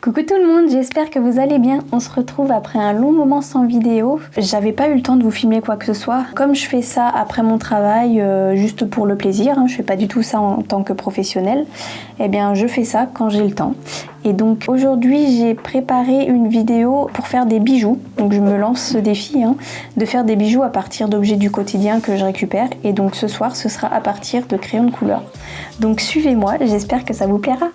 Coucou tout le monde, j'espère que vous allez bien. On se retrouve après un long moment sans vidéo. J'avais pas eu le temps de vous filmer quoi que ce soit. Comme je fais ça après mon travail, juste pour le plaisir, je fais pas du tout ça en tant que professionnelle, eh bien je fais ça quand j'ai le temps. Et donc aujourd'hui j'ai préparé une vidéo pour faire des bijoux. Donc je me lance ce défi de faire des bijoux à partir d'objets du quotidien que je récupère. Et donc ce soir ce sera à partir de crayons de couleur. Donc suivez-moi, j'espère que ça vous plaira.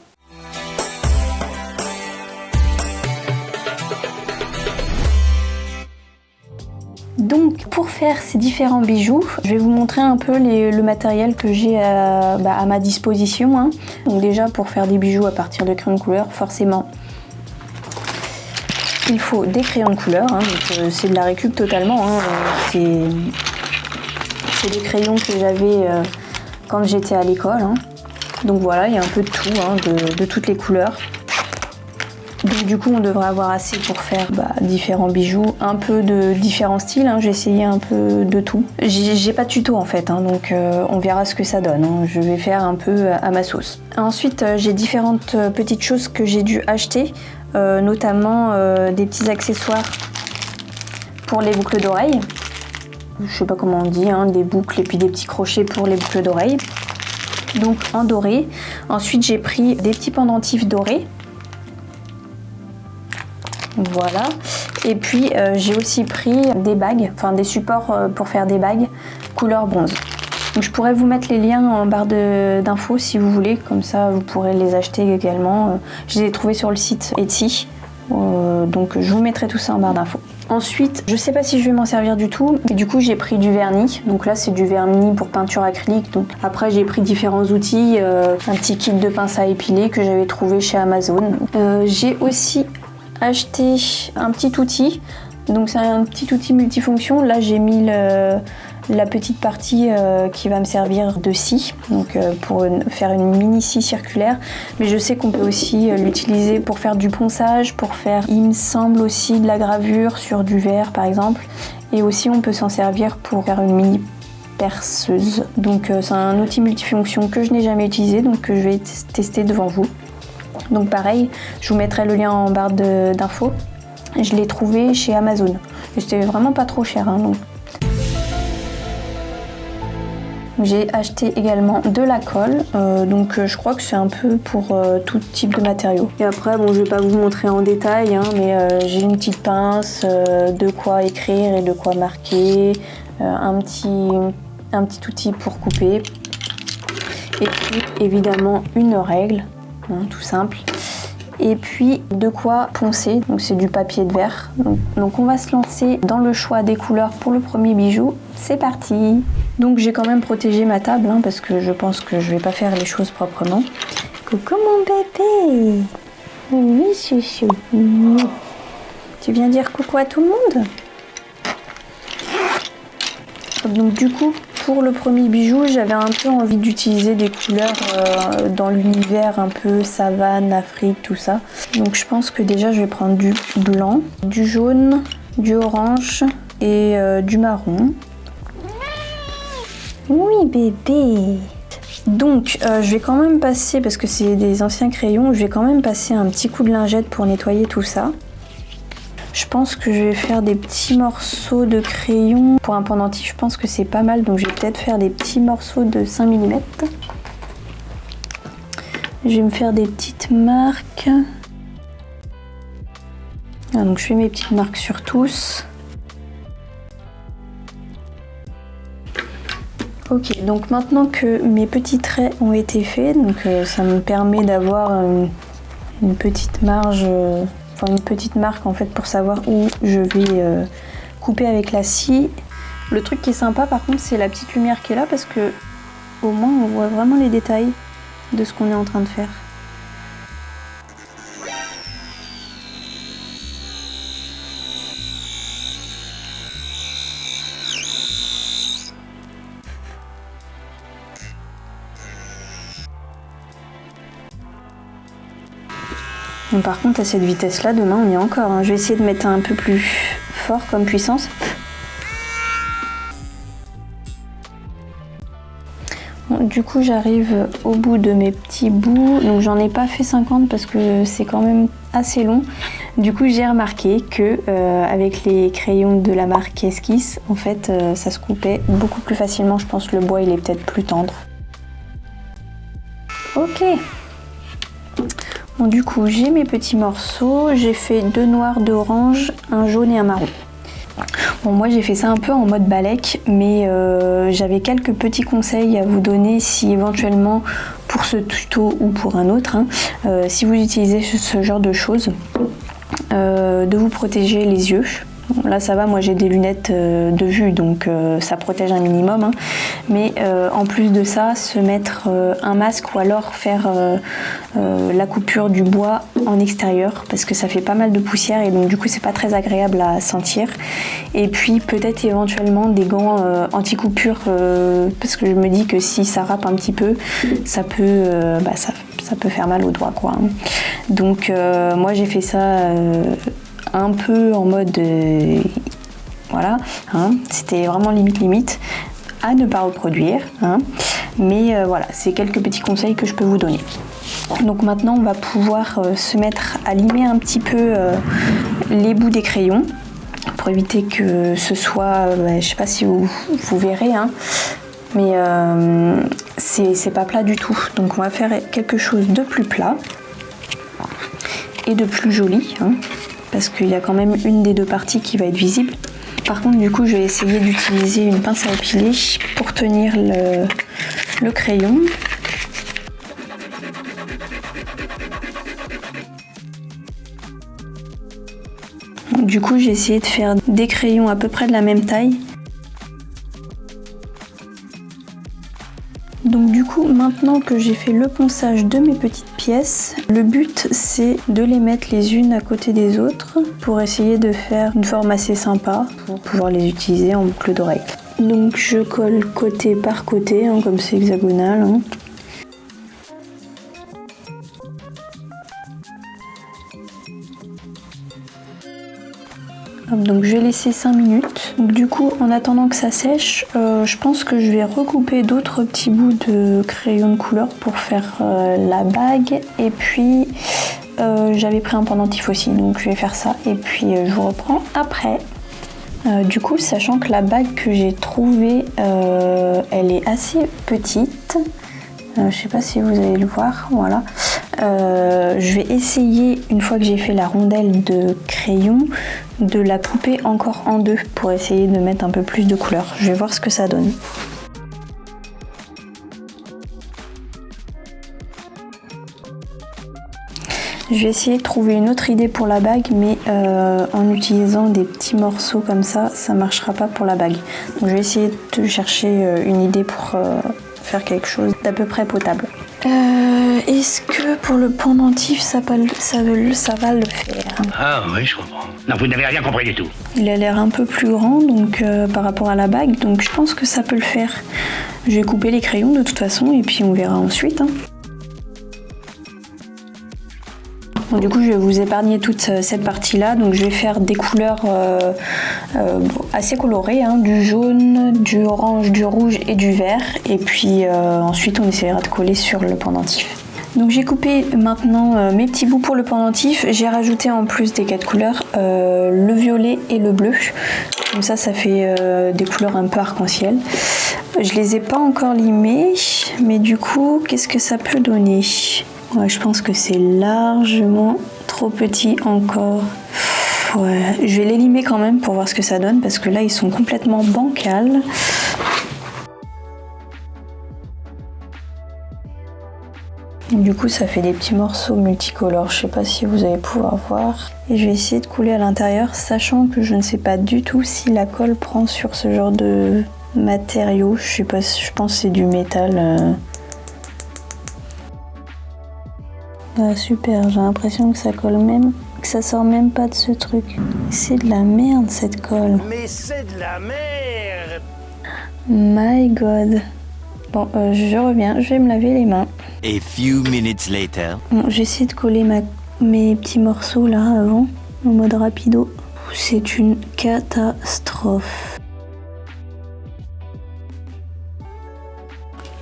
Donc pour faire ces différents bijoux, je vais vous montrer un peu le matériel que j'ai à ma disposition. Donc déjà pour faire des bijoux à partir de crayons de couleur, forcément il faut des crayons de couleur, c'est de la récup totalement. C'est des crayons que j'avais quand j'étais à l'école. Donc voilà, il y a un peu de tout, de toutes les couleurs. Donc du coup on devrait avoir assez pour faire différents bijoux, un peu de différents styles, j'ai essayé un peu de tout. J'ai pas de tuto en fait, donc on verra ce que ça donne, je vais faire un peu à ma sauce. Ensuite j'ai différentes petites choses que j'ai dû acheter, notamment des petits accessoires pour les boucles d'oreilles. Je sais pas comment on dit, des boucles et puis des petits crochets pour les boucles d'oreilles. Donc en doré. Ensuite j'ai pris des petits pendentifs dorés. Voilà, et puis j'ai aussi pris des bagues, des supports pour faire des bagues couleur bronze. Donc je pourrais vous mettre les liens en barre d'infos si vous voulez, comme ça vous pourrez les acheter également. Je les ai trouvés sur le site Etsy, donc je vous mettrai tout ça en barre d'infos. Ensuite, je sais pas si je vais m'en servir du tout, mais du coup j'ai pris du vernis. Donc là c'est du vernis pour peinture acrylique. Donc après j'ai pris différents outils, un petit kit de pince à épiler que j'avais trouvé chez Amazon. J'ai aussi acheté un petit outil, donc c'est un petit outil multifonction. Là j'ai mis la petite partie qui va me servir de scie, donc pour faire une mini scie circulaire, mais je sais qu'on peut aussi l'utiliser pour faire du ponçage, pour faire, il me semble, aussi de la gravure sur du verre par exemple, et aussi on peut s'en servir pour faire une mini perceuse. Donc c'est un outil multifonction que je n'ai jamais utilisé, donc que je vais tester devant vous. Donc pareil, je vous mettrai le lien en barre d'infos. Je l'ai trouvé chez Amazon. Et c'était vraiment pas trop cher. Donc. J'ai acheté également de la colle. Donc je crois que c'est un peu pour tout type de matériaux. Et après, je vais pas vous montrer en détail, mais j'ai une petite pince, de quoi écrire et de quoi marquer. Un petit outil pour couper. Et puis évidemment une règle. Tout simple, et puis de quoi poncer, donc c'est du papier de verre. Donc on va se lancer dans le choix des couleurs pour le premier bijou. C'est parti. Donc j'ai quand même protégé ma table parce que je pense que je vais pas faire les choses proprement. Coucou mon bébé. Oui chouchou. Tu viens dire coucou à tout le monde? Donc du coup pour le premier bijou, j'avais un peu envie d'utiliser des couleurs dans l'univers un peu savane, Afrique, tout ça. Donc je pense que déjà je vais prendre du blanc, du jaune, du orange et du marron. Oui bébé. Donc je vais quand même passer, parce que c'est des anciens crayons, je vais quand même passer un petit coup de lingette pour nettoyer tout ça. Je pense que je vais faire des petits morceaux de crayon. Pour un pendentif, je pense que c'est pas mal. Donc je vais peut-être faire des petits morceaux de 5 mm. Je vais me faire des petites marques. Donc je fais mes petites marques sur tous. Ok, donc maintenant que mes petits traits ont été faits, donc ça me permet d'avoir une petite marge... une petite marque en fait pour savoir où je vais couper avec la scie. Le truc qui est sympa par contre, c'est la petite lumière qui est là, parce que au moins on voit vraiment les détails de ce qu'on est en train de faire. Donc, par contre à cette vitesse là, demain on y est encore. Je vais essayer de mettre un peu plus fort comme puissance. Bon, du coup j'arrive au bout de mes petits bouts, donc j'en ai pas fait 50 parce que c'est quand même assez long. Du coup j'ai remarqué que avec les crayons de la marque Esquisse, en fait ça se coupait beaucoup plus facilement. Je pense que le bois il est peut-être plus tendre. Ok. Bon, du coup j'ai mes petits morceaux, j'ai fait 2 noirs, 2 oranges, un jaune et un marron. Bon, moi j'ai fait ça un peu en mode balèque, mais j'avais quelques petits conseils à vous donner si éventuellement pour ce tuto ou pour un autre, hein, si vous utilisez ce genre de choses, de vous protéger les yeux. Bon, là ça va, moi j'ai des lunettes de vue donc ça protège un minimum, hein. Mais en plus de ça, se mettre un masque ou alors faire la coupure du bois en extérieur parce que ça fait pas mal de poussière et donc du coup c'est pas très agréable à sentir. Et puis peut-être éventuellement des gants anti-coupure parce que je me dis que si ça râpe un petit peu, ça peut, ça peut faire mal aux doigts quoi, hein. Donc moi j'ai fait ça un peu en mode voilà, hein, c'était vraiment limite à ne pas reproduire, hein, mais voilà, c'est quelques petits conseils que je peux vous donner. Donc maintenant on va pouvoir se mettre à limer un petit peu les bouts des crayons pour éviter que ce soit, je sais pas si vous verrez, hein, mais c'est pas plat du tout. Donc on va faire quelque chose de plus plat et de plus joli, hein, parce qu'il y a quand même une des deux parties qui va être visible. Par contre du coup je vais essayer d'utiliser une pince à épiler pour tenir le crayon. Du coup j'ai essayé de faire des crayons à peu près de la même taille. Donc du coup maintenant que j'ai fait le ponçage de mes petites pièces, le but c'est de les mettre les unes à côté des autres pour essayer de faire une forme assez sympa pour pouvoir les utiliser en boucle d'oreille. Donc je colle côté par côté, hein, comme c'est hexagonal, hein. Donc je vais laisser 5 minutes. Donc, du coup en attendant que ça sèche, je pense que je vais recouper d'autres petits bouts de crayon de couleur pour faire la bague. Et puis j'avais pris un pendentif aussi, donc je vais faire ça et puis je vous reprends après. Du coup sachant que la bague que j'ai trouvée elle est assez petite, je sais pas si vous allez le voir, voilà. Je vais essayer, une fois que j'ai fait la rondelle de crayon, de la couper encore en deux pour essayer de mettre un peu plus de couleur. Je vais voir ce que ça donne. Je vais essayer de trouver une autre idée pour la bague, mais en utilisant des petits morceaux comme ça marchera pas pour la bague. Donc je vais essayer de chercher une idée pour faire quelque chose d'à peu près potable. Est-ce que pour le pendentif ça va le faire? Ah oui, je comprends. Non, vous n'avez rien compris du tout. Il a l'air un peu plus grand donc par rapport à la bague, donc je pense que ça peut le faire. Je vais couper les crayons de toute façon et puis on verra ensuite, hein. Bon, du coup je vais vous épargner toute cette partie là, donc je vais faire des couleurs assez colorées, hein, du jaune, du orange, du rouge et du vert, et puis ensuite on essaiera de coller sur le pendentif. Donc j'ai coupé maintenant mes petits bouts pour le pendentif, j'ai rajouté en plus des 4 couleurs le violet et le bleu, comme ça fait des couleurs un peu arc-en-ciel. Je les ai pas encore limés, mais du coup qu'est-ce que ça peut donner? Ouais, je pense que c'est largement trop petit encore. Ouais, je vais les limer quand même pour voir ce que ça donne parce que là ils sont complètement bancals. Du coup ça fait des petits morceaux multicolores, je sais pas si vous allez pouvoir voir. Et je vais essayer de couler à l'intérieur, sachant que je ne sais pas du tout si la colle prend sur ce genre de matériau. Je sais pas, je pense que c'est du métal. Ah, super, j'ai l'impression que ça colle même, que ça sort même pas de ce truc. C'est de la merde cette colle. Mais c'est de la merde. My god. Bon, je reviens, je vais me laver les mains. A few minutes later. Bon, j'ai essayé de coller mes petits morceaux là avant, en mode rapido. C'est une catastrophe.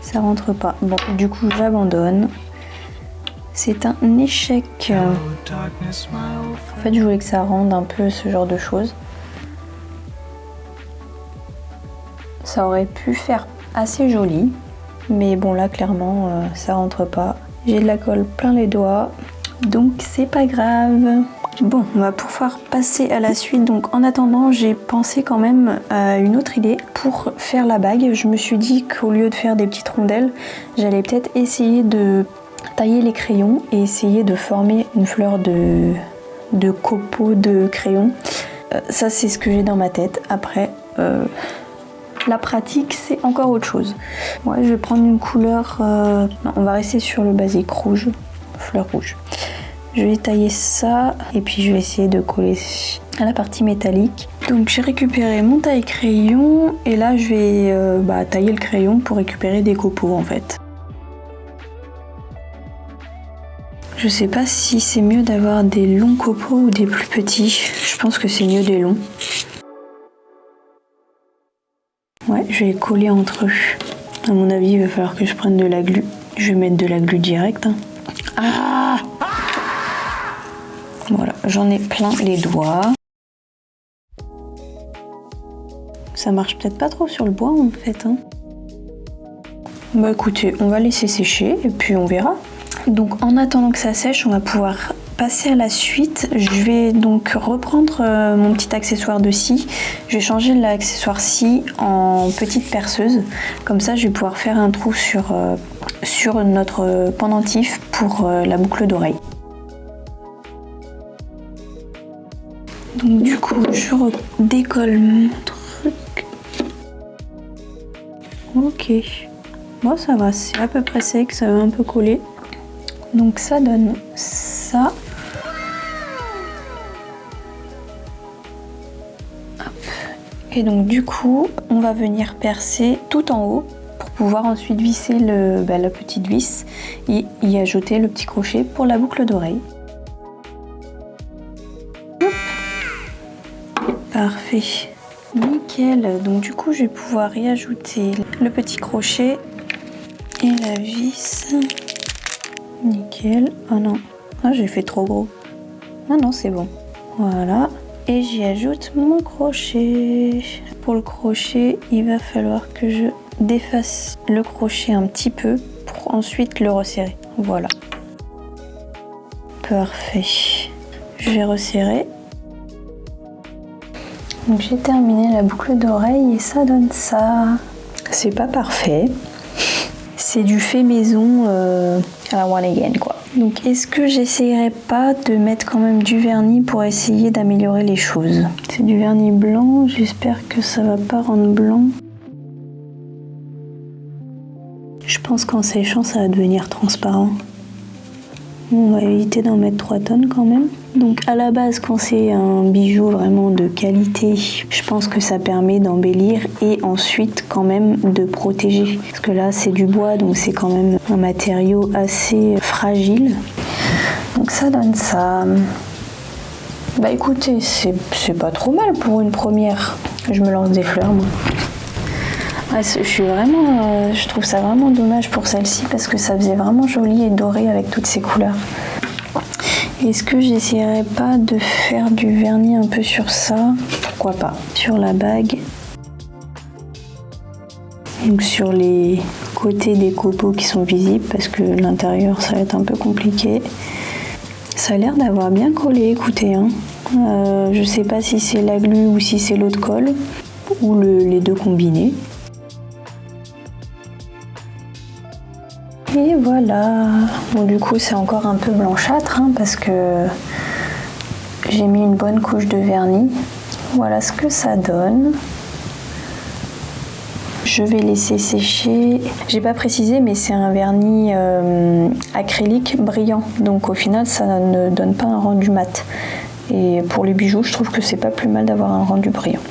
Ça rentre pas. Bon, du coup j'abandonne. C'est un échec. En fait, je voulais que ça rende un peu ce genre de choses. Ça aurait pu faire assez joli, mais bon là clairement ça rentre pas. J'ai de la colle plein les doigts, donc c'est pas grave. Bon, on va pouvoir passer à la suite. Donc en attendant, j'ai pensé quand même à une autre idée pour faire la bague. Je me suis dit qu'au lieu de faire des petites rondelles, j'allais peut-être essayer de tailler les crayons et essayer de former une fleur de copeaux de crayon. Ça c'est ce que j'ai dans ma tête. Après la pratique, c'est encore autre chose. Ouais, je vais prendre une couleur... Non, on va rester sur le basique rouge, fleur rouge. Je vais tailler ça et puis je vais essayer de coller à la partie métallique. Donc j'ai récupéré mon taille-crayon et là je vais tailler le crayon pour récupérer des copeaux en fait. Je sais pas si c'est mieux d'avoir des longs copeaux ou des plus petits. Je pense que c'est mieux des longs. Ouais, je vais les coller entre eux. À mon avis, il va falloir que je prenne de la glu. Je vais mettre de la glu directe. Ah! Voilà, j'en ai plein les doigts. Ça marche peut-être pas trop sur le bois en fait. Bah écoutez, on va laisser sécher et puis on verra. Donc en attendant que ça sèche, on va pouvoir passer à la suite. Je vais donc reprendre mon petit accessoire de scie. Je vais changer l'accessoire scie en petite perceuse. Comme ça, je vais pouvoir faire un trou sur notre pendentif pour la boucle d'oreille. Donc du coup, je décolle mon truc. Ok. Bon, ça va, c'est à peu près sec, ça va un peu coller. Donc ça donne ça. Hop. Et donc du coup, on va venir percer tout en haut pour pouvoir ensuite visser la petite vis et y ajouter le petit crochet pour la boucle d'oreille. Parfait. Nickel. Donc du coup, je vais pouvoir y ajouter le petit crochet et la vis. Nickel. Oh non. Ah, j'ai fait trop gros. Ah non, c'est bon. Voilà. Et j'y ajoute mon crochet. Pour le crochet, il va falloir que je défasse le crochet un petit peu pour ensuite le resserrer. Voilà. Parfait. Je vais resserrer. Donc j'ai terminé la boucle d'oreille et ça donne ça. C'est pas parfait. C'est du fait maison à la one again quoi. Donc est-ce que j'essayerais pas de mettre quand même du vernis pour essayer d'améliorer les choses? C'est du vernis blanc, j'espère que ça va pas rendre blanc. Je pense qu'en séchant ça va devenir transparent. On va éviter d'en mettre 3 tonnes quand même. Donc à la base, quand c'est un bijou vraiment de qualité, je pense que ça permet d'embellir et ensuite quand même de protéger. Parce que là c'est du bois, donc c'est quand même un matériau assez fragile. Donc ça donne ça. Bah écoutez, c'est pas trop mal pour une première. Je me lance des fleurs moi. Ouais, je trouve ça vraiment dommage pour celle-ci parce que ça faisait vraiment joli et doré avec toutes ces couleurs. Est-ce que j'essaierais pas de faire du vernis un peu sur ça? Pourquoi pas? Sur la bague. Donc sur les côtés des copeaux qui sont visibles parce que l'intérieur ça va être un peu compliqué. Ça a l'air d'avoir bien collé, écoutez. Je sais pas si c'est la glu ou si c'est l'eau de colle ou les deux combinés. Et voilà. Bon, du coup, c'est encore un peu blanchâtre parce que j'ai mis une bonne couche de vernis. Voilà ce que ça donne. Je vais laisser sécher. J'ai pas précisé, mais c'est un vernis acrylique brillant. Donc au final, ça ne donne pas un rendu mat. Et pour les bijoux, je trouve que c'est pas plus mal d'avoir un rendu brillant.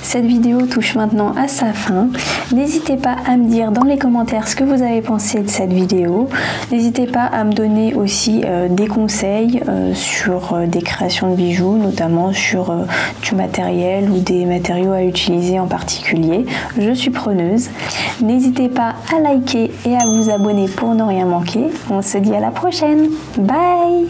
Cette vidéo touche maintenant à sa fin. N'hésitez pas à me dire dans les commentaires ce que vous avez pensé de cette vidéo. N'hésitez pas à me donner aussi des conseils sur des créations de bijoux, notamment sur du matériel ou des matériaux à utiliser en particulier. Je suis preneuse. N'hésitez pas à liker et à vous abonner pour ne rien manquer. On se dit à la prochaine. Bye!